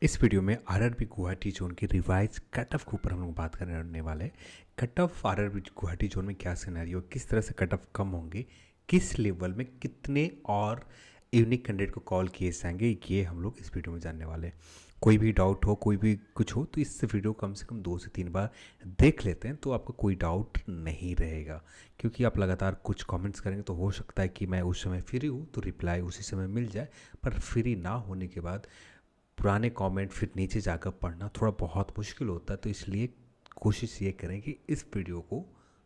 इस वीडियो में RRB Guwahati zone की रिवाइज कट ऑफ के ऊपर हम लोग बात करने वाले हैं। Cut off RRB Guwahati zone में क्या सिनेरियो, किस तरह से कट ऑफ कम होंगे, किस लेवल में कितने और यूनिक कैंडिडेट को कॉल किए जाएंगे, ये हम लोग इस वीडियो में जानने वाले हैं। कोई भी डाउट हो, कोई भी कुछ हो, तो इस वीडियो को कम से कम 2 से 3 बार देख लेते हैं तो आपको कोई डाउट नहीं रहेगा। क्योंकि आप लगातार कुछ कमेंट्स करेंगे तो हो सकता है कि मैं उस समय फ्री हूँ तो रिप्लाई उसी समय मिल जाए, पर फ्री ना होने के बाद पुराने कमेंट फिर नीचे जाकर पढ़ना थोड़ा बहुत मुश्किल होता है। तो इसलिए कोशिश ये करें कि इस वीडियो को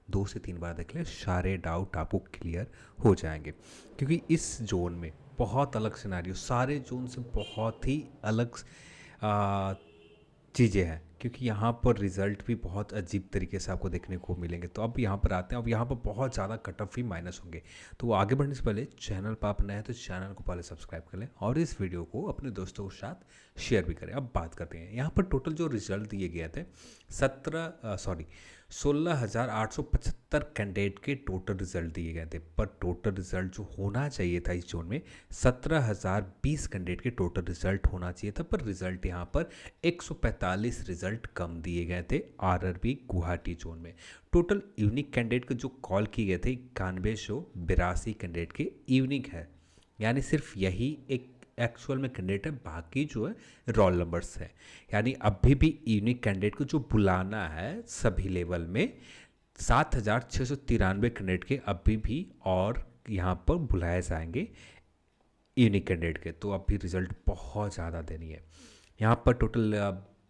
2 से 3 बार देख लें, सारे डाउट आपको क्लियर हो जाएंगे। क्योंकि इस जोन में बहुत अलग सिनेरियो, सारे जोन से बहुत ही अलग चीज़ें हैं। क्योंकि यहाँ पर रिज़ल्ट भी बहुत अजीब तरीके से आपको देखने को मिलेंगे। तो अब यहाँ पर आते हैं, अब यहाँ पर बहुत ज़्यादा कट ऑफ ही माइनस होंगे। तो आगे बढ़ने से पहले चैनल पर आप नए हैं तो चैनल को पहले सब्सक्राइब कर लें और इस वीडियो को अपने दोस्तों के साथ शेयर भी करें। अब बात करते हैं यहाँ पर टोटल जो रिजल्ट दिए गए थे 16,875 कैंडिडेट के टोटल रिजल्ट दिए गए थे। पर टोटल रिजल्ट जो होना चाहिए था इस जोन में 17,020 कैंडिडेट के टोटल रिजल्ट होना चाहिए था। पर रिजल्ट यहाँ पर 145 रिजल्ट कम दिए गए थे आरआरबी गुवाहाटी जोन में। टोटल यूनिक कैंडिडेट के जो कॉल किए गए थे 9182 कैंडिडेट के यूनिक है, यानी सिर्फ यही एक एक्चुअल में कैंडिडेट है, बाकी जो है रोल नंबर्स है। यानी अभी भी यूनिक कैंडिडेट को जो बुलाना है सभी लेवल में 7,693 कैंडिडेट के अभी भी और यहाँ पर बुलाए जाएंगे यूनिक कैंडिडेट के। तो अभी रिजल्ट बहुत ज़्यादा देनी है। यहाँ पर टोटल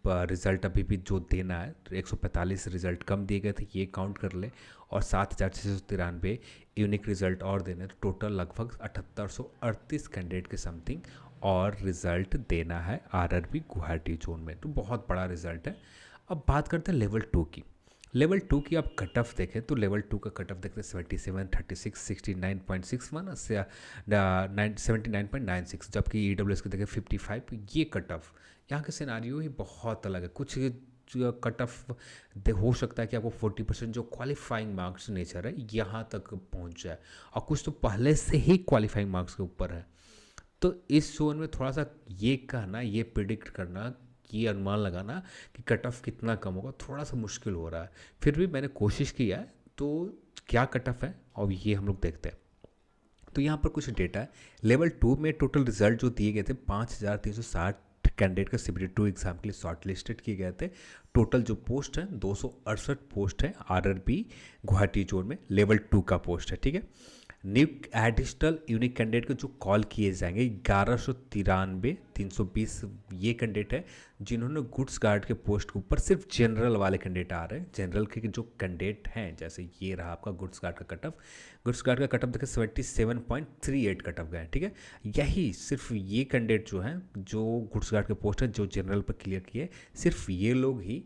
रिज़ल्ट अभी भी जो देना है 145 रिज़ल्ट कम दिए गए थे, ये काउंट कर ले, और 7,693 यूनिक रिज़ल्ट और देने, तो टोटल लगभग 7,838 कैंडिडेट के समथिंग और रिज़ल्ट देना है आरआरबी गुवाहाटी जोन में। तो बहुत बड़ा रिज़ल्ट है। अब बात करते हैं लेवल 2 की। लेवल 2 की आप कट ऑफ देखें तो लेवल 2 का कट ऑफ देखते हैं 77, 36, 69.61 से 79.96, जबकि EWS के देखें 55। ये कट ऑफ यहाँ के सिनारियो ही बहुत अलग है। कुछ कट ऑफ हो सकता है कि आपको 40% जो क्वालिफाइंग मार्क्स नेचर है यहाँ तक पहुँच जाए, और कुछ तो पहले से ही क्वालिफाइंग मार्क्स के ऊपर है। तो इस जोन में थोड़ा सा ये कहना, ये प्रिडिक्ट करना, ये अनुमान लगाना कि कट ऑफ कितना कम होगा थोड़ा सा मुश्किल हो रहा है। फिर भी मैंने कोशिश किया है। तो क्या कट ऑफ है और ये हम लोग देखते हैं। तो यहाँ पर कुछ डेटा है। लेवल 2 में टोटल रिजल्ट जो दिए गए थे 5,360 कैंडिडेट का CBT 2 एग्जाम के लिए शॉर्ट लिस्टेड किए गए थे। टोटल जो पोस्ट है 268 पोस्ट है आरआरबी गुवाहाटी जोन में, लेवल 2 का पोस्ट है। ठीक है। न्यू एडिशनल यूनिक कैंडिडेट को जो कॉल किए जाएंगे 1193 320 ये कैंडिडेट है जिन्होंने गुड्स गार्ड के पोस्ट के ऊपर सिर्फ जनरल वाले कैंडिडेट आ रहे हैं। जनरल के जो कैंडिडेट हैं, जैसे ये रहा आपका गुड्स गार्ड का कट ऑफ, गुड्स गार्ड का कट ऑफ देखिए 77.38 कट ऑफ गए। ठीक है। यही सिर्फ ये कैंडिडेट जो हैं, जो गुड्स गार्ड के पोस्ट हैं, जो जनरल पर क्लियर किए, सिर्फ ये लोग ही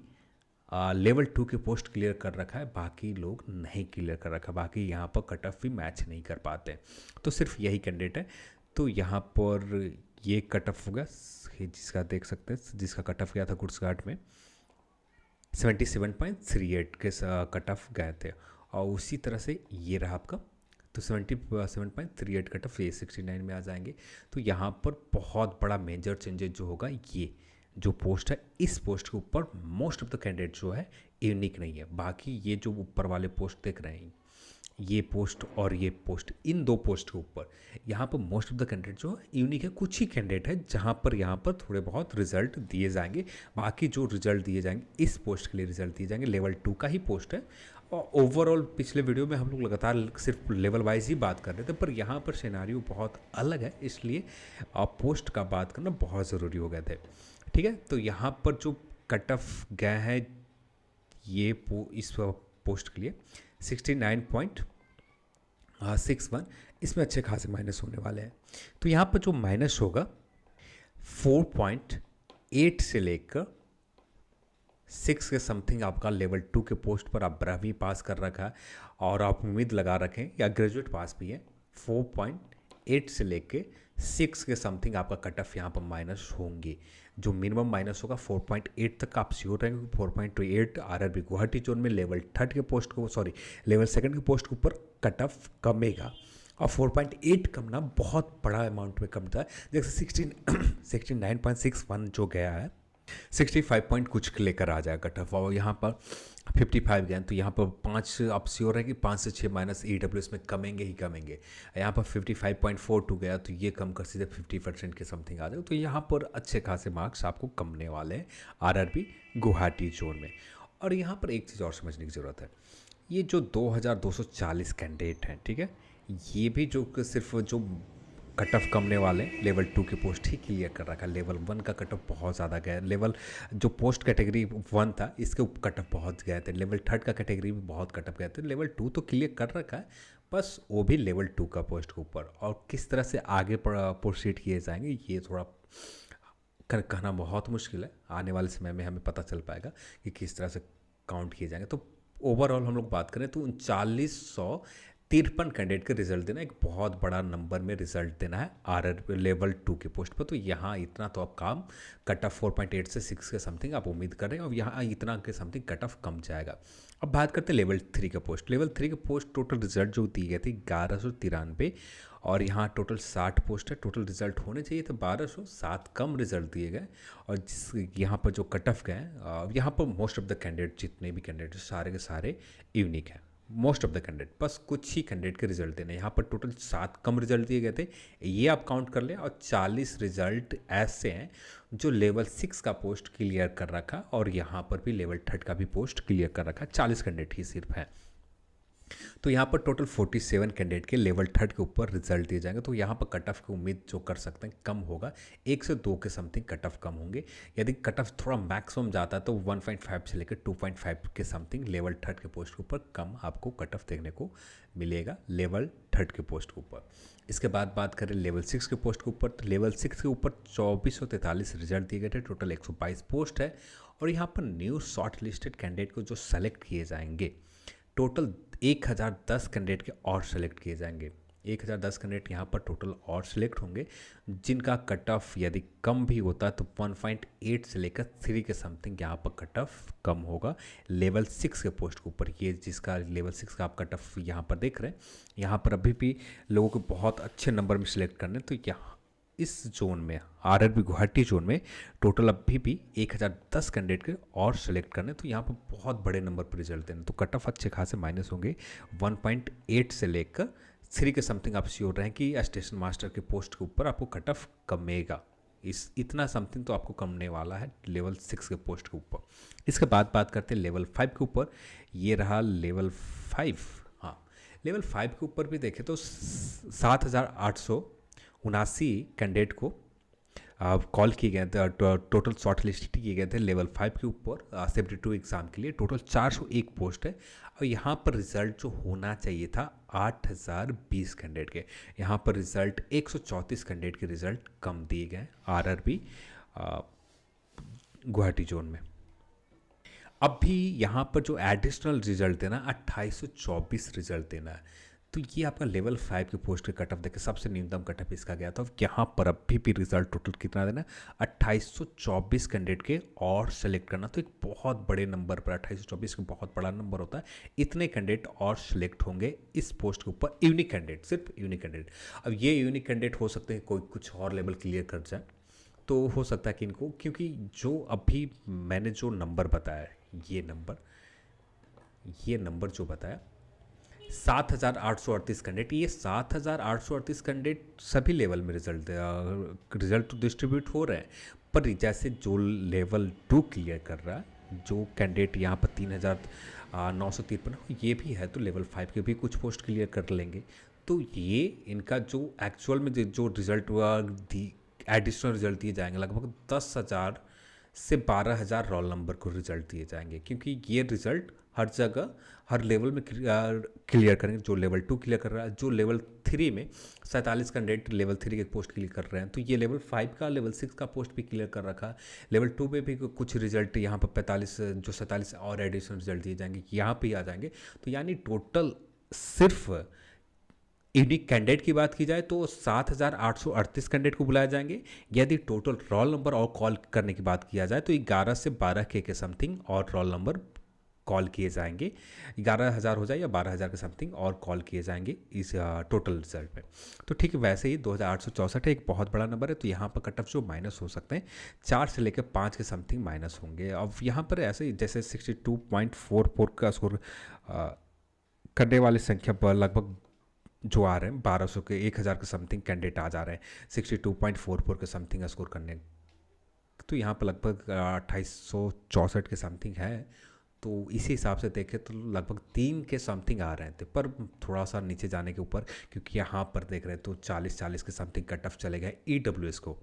लेवल 2 के पोस्ट क्लियर कर रखा है, बाकी लोग नहीं क्लियर कर रखा। बाकी यहाँ पर कट ऑफ भी मैच नहीं कर पाते, तो सिर्फ यही कैंडिडेट है। तो यहाँ पर ये कट ऑफ होगा जिसका देख सकते हैं, जिसका कट ऑफ गया था गुड्स गार्ड में 77.38 के कट ऑफ गए थे, और उसी तरह से ये रहा आपका, तो 77.38 कट ऑफ ये 69 में आ जाएंगे। तो यहाँ पर बहुत बड़ा मेजर चेंजेस जो होगा, ये जो पोस्ट है इस पोस्ट के ऊपर मोस्ट ऑफ द कैंडिडेट जो है यूनिक नहीं है। बाकी ये जो ऊपर वाले पोस्ट देख रहे हैं, ये पोस्ट और ये पोस्ट, इन 2 पोस्ट के ऊपर यहाँ पर मोस्ट ऑफ द कैंडिडेट जो यूनिक है। कुछ ही कैंडिडेट है जहाँ पर यहाँ पर थोड़े बहुत रिजल्ट दिए जाएंगे। बाकी जो रिजल्ट दिए जाएंगे इस पोस्ट के लिए रिजल्ट दिए जाएंगे, लेवल 2 का ही पोस्ट है। और ओवरऑल पिछले वीडियो में हम लोग लगातार सिर्फ लेवल वाइज ही बात कर रहे थे, पर यहाँ पर सिनेरियो बहुत अलग है, इसलिए पोस्ट का बात करना बहुत ज़रूरी हो गए थे। ठीक है। तो यहाँ पर जो कट ऑफ गए हैं ये इस पोस्ट के लिए 69.61, इसमें अच्छे खासे माइनस होने वाले हैं। तो यहाँ पर जो माइनस होगा 4.8 से लेकर 6 के समथिंग आपका लेवल 2 के पोस्ट पर आप 12वीं पास कर रखा है और आप उम्मीद लगा रखें या ग्रेजुएट पास भी है, 4.8 से लेके 6 के समथिंग आपका कट ऑफ यहाँ पर माइनस होंगे। जो मिनिमम माइनस होगा 4.8 तक आप श्योर रहेंगे। 4.8 आरआरबी गुवाहाटी जोन में लेवल 3 के पोस्ट को, लेवल 2 के पोस्ट के ऊपर कट ऑफ कमेगा। और 4.8 कम ना बहुत बड़ा अमाउंट में कम था। जैसे 69.61 जो गया है 65 पॉइंट कुछ लेकर आ जाएगा कट ऑफ, और यहाँ पर 55 गए तो यहाँ पर 5 आप श्योर है कि 5 से 6 माइनस EW में कमेंगे ही कमेंगे। यहाँ पर 55.42 गया तो ये कम कर सीधे 50% के समथिंग आ जाए, तो यहाँ पर अच्छे खासे मार्क्स आपको कमने वाले हैं RRB गुवाहाटी जोन में। और यहाँ पर एक चीज़ और समझने की ज़रूरत है, ये जो 2240 कैंडिडेट हैं, ठीक है, ये भी जो सिर्फ जो कट ऑफ कमने वाले लेवल 2 के पोस्ट ही क्लियर कर रखा है। लेवल 1 का कट ऑफ बहुत ज़्यादा गया, लेवल जो पोस्ट कैटेगरी 1 था इसके कट ऑफ बहुत गए थे, लेवल 3 का कैटेगरी भी बहुत कट ऑफ गए थे। लेवल 2 तो क्लियर कर रखा है, बस वो भी लेवल 2 का पोस्ट के ऊपर। और किस तरह से आगे प्रोसीड किए जाएंगे ये थोड़ा कहना बहुत मुश्किल है, आने वाले समय में हमें पता चल पाएगा कि किस तरह से काउंट किए जाएंगे। तो ओवरऑल हम लोग बात करें तो 3953 कैंडिडेट के रिजल्ट देना, एक बहुत बड़ा नंबर में रिजल्ट देना है RR लेवल 2 के पोस्ट पर। तो यहाँ इतना तो आप काम कट ऑफ 4.8 से 6 के समथिंग आप उम्मीद कर रहे हैं, और यहाँ इतना के समथिंग कट ऑफ कम जाएगा। अब बात करते हैं लेवल 3 का पोस्ट। लेवल 3 के पोस्ट टोटल रिजल्ट जो दी गई थी 1193, और यहाँ टोटल 60 पोस्ट है। टोटल रिजल्ट होने चाहिए तो 1207 कम रिजल्ट दिए गए। और जिस यहाँ पर जो कट ऑफ गए यहाँ पर मोस्ट ऑफ द कैंडिडेट, जितने भी कैंडिडेट सारे के सारे यूनिक हैं, मोस्ट ऑफ द कैंडिडेट, बस कुछ ही कैंडिडेट के रिजल्ट देने। यहाँ पर टोटल 7 कम रिजल्ट दिए गए थे, ये आप काउंट कर लें। और 40 रिजल्ट ऐसे हैं जो लेवल 6 का पोस्ट क्लियर कर रखा, और यहाँ पर भी लेवल 3 का भी पोस्ट क्लियर कर रखा। 40 कैंडिडेट ही सिर्फ हैं। तो यहाँ पर टोटल 47 कैंडिडेट के लेवल 3 के ऊपर रिजल्ट दिए जाएंगे। तो यहाँ पर कट ऑफ की उम्मीद जो कर सकते हैं कम होगा, 1 से 2 के समथिंग कट ऑफ कम होंगे। यदि कट ऑफ थोड़ा मैक्सिमम जाता है तो 1.5 से लेकर 2.5 के समथिंग लेवल 3 के पोस्ट के ऊपर कम आपको कट ऑफ देखने को मिलेगा लेवल 3 के पोस्ट के ऊपर। इसके बाद बात करें लेवल 6 के पोस्ट के ऊपर, तो लेवल 6 के ऊपर 2443 रिजल्ट दिए गए थे। टोटल 122 पोस्ट है। और यहाँ पर न्यू शॉर्ट लिस्टेड कैंडिडेट को जो सेलेक्ट किए जाएंगे, टोटल 1010 कैंडिडेट के और सेलेक्ट किए जाएंगे। 1010 कैंडिडेट यहाँ पर टोटल और सिलेक्ट होंगे, जिनका कट ऑफ यदि कम भी होता है तो 1.8 से लेकर 3 के समथिंग यहाँ पर कट ऑफ कम होगा लेवल 6 के पोस्ट के ऊपर। ये जिसका लेवल 6 का आप कट ऑफ यहाँ पर देख रहे हैं, यहाँ पर अभी भी लोगों को बहुत अच्छे नंबर में सिलेक्ट करने। तो यहाँ इस जोन में RRB गुवाहाटी जोन में टोटल अभी भी 1010 कैंडिडेट के और सेलेक्ट करने। तो यहाँ पर बहुत बड़े नंबर पर रिजल्ट देने, तो कट ऑफ अच्छे खासे माइनस होंगे। 1.8 से लेकर 3 के समथिंग आप श्योर रहें कि स्टेशन मास्टर के पोस्ट के ऊपर आपको कट ऑफ कमेगा। इतना समथिंग तो आपको कमने वाला है लेवल 6 के पोस्ट के ऊपर। इसके बाद बात करते हैं लेवल 5 के ऊपर। ये रहा लेवल 5। हाँ, लेवल 5 के ऊपर भी देखें तो 7879 कैंडिडेट को कॉल किए गए थे, टोटल शॉर्ट लिस्ट किए गए थे लेवल 5 के ऊपर 72 एग्ज़ाम के लिए। टोटल 401 पोस्ट है, और यहाँ पर रिज़ल्ट जो होना चाहिए था 8020 कैंडिडेट के, यहाँ पर रिज़ल्ट 134 कैंडिडेट के रिज़ल्ट कम दिए गए RRB गुवाहाटी जोन में। अब भी यहाँ पर जो एडिशनल रिजल्ट देना 2824 रिजल्ट देना है। तो ये आपका लेवल 5 के पोस्ट के कट ऑफ देखे सबसे न्यूनतम कट ऑफ इसका गया था। यहाँ पर अभी भी रिजल्ट टोटल कितना देना है 2824 कैंडिडेट के और सेलेक्ट करना। तो एक बहुत बड़े नंबर पर 2824 का बहुत बड़ा नंबर होता है। इतने कैंडिडेट और सेलेक्ट होंगे इस पोस्ट के ऊपर, यूनिक कैंडिडेट, सिर्फ यूनिक कैंडिडेट। अब ये यूनिक कैंडिडेट हो सकते हैं कोई कुछ और लेवल क्लियर कर जाए, तो हो सकता है कि इनको, क्योंकि जो अभी मैंने जो नंबर बताया, ये नंबर जो बताया 7838 कैंडिडेट, ये 7838 कैंडिडेट सभी लेवल में रिजल्ट तो डिस्ट्रीब्यूट हो रहे हैं। पर जैसे जो लेवल 2 क्लियर कर रहा है, जो कैंडिडेट यहाँ पर 3953 ये भी है, तो लेवल 5 के भी कुछ पोस्ट क्लियर कर लेंगे। तो ये इनका जो एक्चुअल में जो रिजल्ट एडिशनल रिजल्ट दिए जाएंगे, लगभग 10,000 से 12,000 रोल नंबर को रिजल्ट दिए जाएंगे, क्योंकि ये रिजल्ट हर जगह हर लेवल में क्लियर करेंगे। जो लेवल 2 क्लियर कर रहा है, जो लेवल 3 में 47 कैंडिडेट लेवल 3 के पोस्ट क्लियर कर रहे हैं, तो ये लेवल 5 का लेवल 6 का पोस्ट भी क्लियर कर रखा है। लेवल 2 में भी कुछ रिजल्ट यहाँ पर 47 और एडिशनल रिजल्ट दिए जाएंगे, यहाँ पे आ जाएंगे। तो यानी टोटल सिर्फ यूनिक कैंडिडेट की बात की जाए तो 7838 कैंडिडेट को बुलाए जाएंगे। यदि टोटल रोल नंबर और कॉल करने की बात किया जाए तो 11 से 12 के समथिंग और रोल नंबर कॉल किए जाएंगे, 11,000 हो जाए या 12,000 के समथिंग और कॉल किए जाएंगे इस टोटल रिजल्ट में। तो ठीक है, वैसे ही 2,864 है, एक बहुत बड़ा नंबर है, तो यहाँ पर कट ऑफ जो माइनस हो सकते हैं 4 से लेकर 5 के समथिंग माइनस होंगे। अब यहाँ पर ऐसे ही जैसे 62.44 का स्कोर करने वाली संख्या पर लगभग जो आ रहे हैं 1200 के 1,000 के समथिंग कैंडिडेट आ जा रहे हैं 62.44 के समथिंग स्कोर करने, तो यहाँ पर लगभग 2864 के समथिंग है। तो इसी हिसाब से देखें तो लगभग 3 के समथिंग आ रहे थे, पर थोड़ा सा नीचे जाने के ऊपर, क्योंकि यहाँ पर देख रहे हैं तो 40 के समथिंग कट ऑफ चले गए EWS को।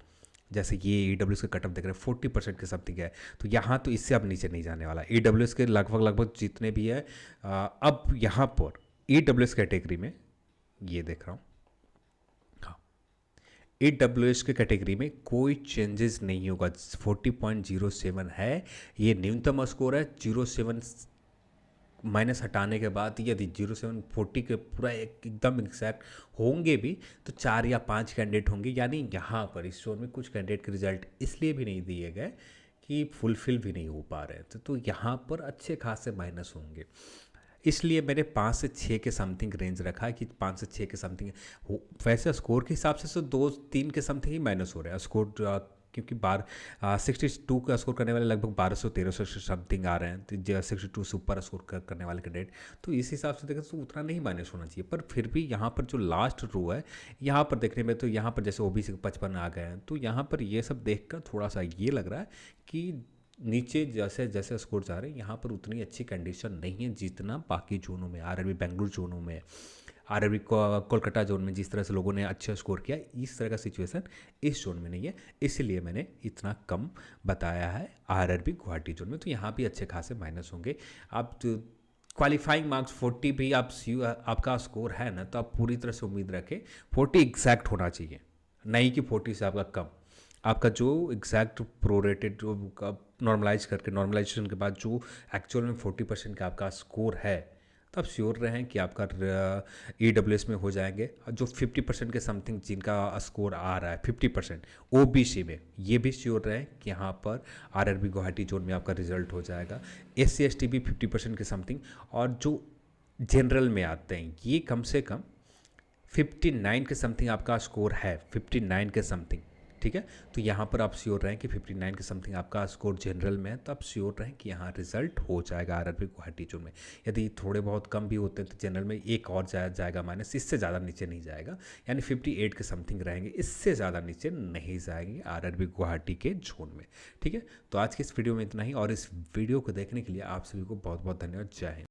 जैसे ये EWS के कट ऑफ देख रहे हैं 40% के समथिंग है, तो यहाँ तो इससे अब नीचे नहीं जाने वाला। EWS के लगभग जितने भी है अब यहाँ पर EWS कैटेगरी में ये देख रहा हूँ, हाँ, AWS के कैटेगरी में कोई चेंजेस नहीं होगा। 40.07 है, ये न्यूनतम स्कोर है। 07 माइनस हटाने के बाद यदि 0740 के पूरा एकदम एग्जैक्ट होंगे भी तो 4 या 5 कैंडिडेट होंगे, यानी यहाँ पर इस जोन में कुछ कैंडिडेट के रिजल्ट इसलिए भी नहीं दिए गए कि फुलफिल भी नहीं हो पा रहे थे, तो यहाँ पर अच्छे खासे माइनस होंगे। इसलिए मैंने 5 से 6 के समथिंग रेंज रखा है कि 5 से 6 के समथिंग हो। वैसे स्कोर के हिसाब से तो 2-3 के समथिंग ही माइनस हो रहा है स्कोर, क्योंकि 62 का स्कोर करने वाले लगभग 1200-1300 समथिंग आ रहे हैं, तो 62 से ऊपर स्कोर करने वाले कैंडिडेट, तो इस हिसाब से देखें तो उतना नहीं माइनस होना चाहिए। पर फिर भी यहाँ पर जो लास्ट रो है यहाँ पर देखने में, तो यहाँ पर जैसे OBC 55 आ गए हैं, तो यहाँ पर ये सब देख कर थोड़ा सा ये लग रहा है कि नीचे जैसे जैसे स्कोर जा रहे हैं यहाँ पर उतनी अच्छी कंडीशन नहीं है जितना बाकी जोनों में, RRB बेंगलुरु जोनों में, RRB कोलकाता जोन में जिस तरह से लोगों ने अच्छा स्कोर किया, इस तरह का सिचुएशन इस जोन में नहीं है। इसलिए मैंने इतना कम बताया है RRB गुवाहाटी जोन में, तो यहाँ भी अच्छे खासे माइनस होंगे। आप क्वालिफाइंग मार्क्स 40 भी आपका स्कोर है ना, तो आप पूरी तरह से उम्मीद रखें 40 एग्जैक्ट होना चाहिए, नहीं कि 40 से आपका कम। आपका जो एग्जैक्ट प्रोरेटेड जो नॉर्मलाइजेशन के बाद जो एक्चुअल में 40% का आपका स्कोर है, तो आप श्योर रहें कि आपका EWS में हो जाएंगे। जो 50% के समथिंग जिनका स्कोर आ रहा है 50% OBC में, ये भी श्योर रहें कि यहाँ पर RRB गुवाहाटी जोन में आपका रिजल्ट हो जाएगा। SC ST भी 50% के समथिंग, और जो जनरल में आते हैं ये कम से कम 59 के समथिंग आपका स्कोर है, 59 के समथिंग, ठीक है। तो यहाँ पर आप श्योर रहें कि 59 के समथिंग आपका स्कोर जनरल में है, तो आप श्योर रहें कि यहाँ रिजल्ट हो जाएगा RRB गुवाहाटी जोन में। यदि थोड़े बहुत कम भी होते हैं तो जनरल में एक और जाएगा माइनस, इससे ज़्यादा नीचे नहीं जाएगा, यानी 58 के समथिंग रहेंगे, इससे ज़्यादा नीचे नहीं जाएंगे RRB गुवाहाटी के जोन में, ठीक है। तो आज की इस वीडियो में इतना ही, और इस वीडियो को देखने के लिए आप सभी को बहुत बहुत धन्यवाद। जय हिंद।